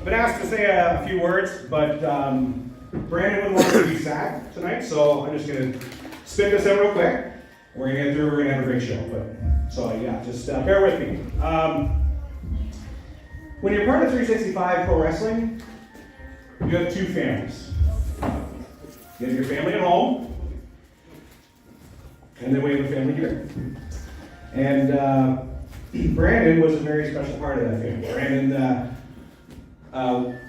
I've been asked to say a few words, but Brandon wouldn't want to be sad tonight, so I'm just going to spit this out real quick. We're going to get through, we're going to have a great show. So yeah, just bear with me. When you're part of 365 Pro Wrestling, you have two families. You have your family at home, and then we have a family here. And Brandon was a very special part of that family. Brandon,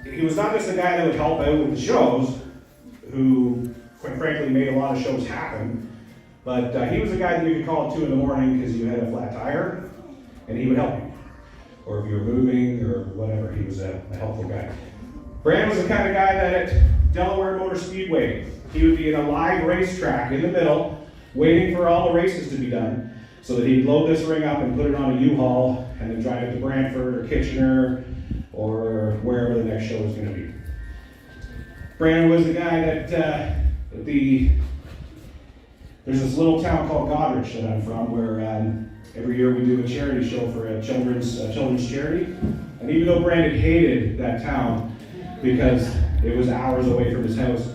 he was not just a guy that would help out with the shows, who, quite frankly, made a lot of shows happen, but he was a guy that you could call at 2 in the morning because you had a flat tire, and he would help you. Or if you were moving or whatever, he was a helpful guy. Brandon was the kind of guy that at Delaware Motor Speedway, he would be in a live racetrack in the middle, waiting for all the races to be done, so that he'd load this ring up and put it on a U-Haul, and then drive it to Brantford or Kitchener, or wherever the next show was going to be. Brandon was the guy that, there's this little town called Goderich that I'm from, where every year we do a charity show for a children's charity. And even though Brandon hated that town because it was hours away from his house,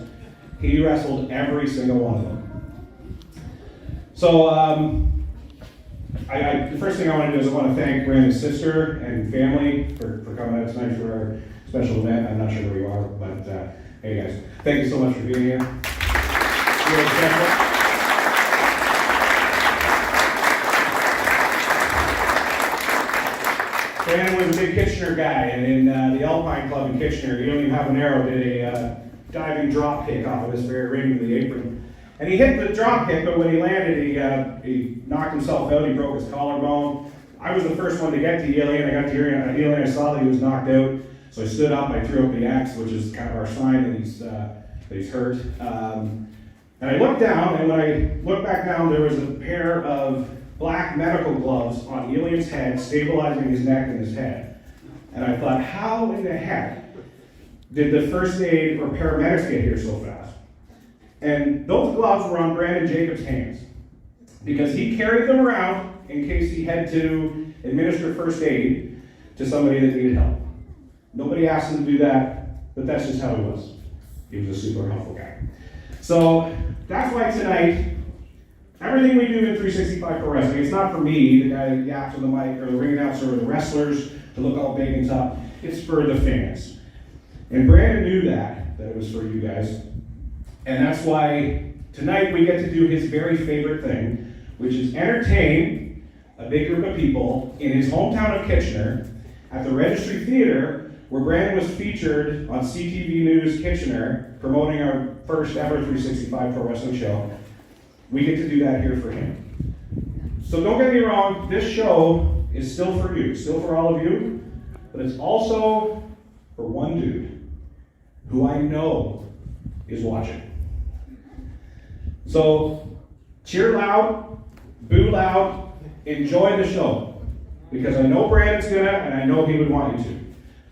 he wrestled every single one of them. So the first thing I want to do is I want to thank Brandon's sister and family for coming out tonight for our special event. I'm not sure where you are, but hey guys, thank you so much for being here. Really special. Brandon was a big Kitchener guy, and in the Alpine Club in Kitchener, Yoli Habanero did a diving drop kick off of this very ring to the apron. And he hit the drop kick, but when he landed, he knocked himself out. He broke his collarbone. I was the first one to get to Yoli, and I got to hear Yoli, and I saw that he was knocked out. So I stood up, I threw up the X, which is kind of our sign that he's hurt. And I looked down, and when I looked back down, there was a pair of black medical gloves on Elian's head, stabilizing his neck and his head. And I thought, how in the heck did the first aid or paramedics get here so fast? And those gloves were on Brandon Jacobs' hands because he carried them around in case he had to administer first aid to somebody that needed help. Nobody asked him to do that, but that's just how he was. He was a super helpful guy. So that's why tonight, everything we do in 365 Pro Wrestling, it's not for me, the guy that yaps on the mic, or the ring announcer, or the wrestlers to look all big and tough. It's for the fans. And Brandon knew that it was for you guys. And that's why tonight we get to do his very favorite thing, which is entertain a big group of people in his hometown of Kitchener at the Registry Theatre, where Brandon was featured on CTV News Kitchener, promoting our first ever 365 Pro Wrestling show. We get to do that here for him. So don't get me wrong, this show is still for you, still for all of you, but it's also for one dude who I know is watching. So cheer loud, boo loud, enjoy the show, because I know Brandon's gonna, and I know he would want you to.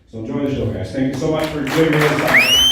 So enjoy the show, guys. Thank you so much for giving me this time.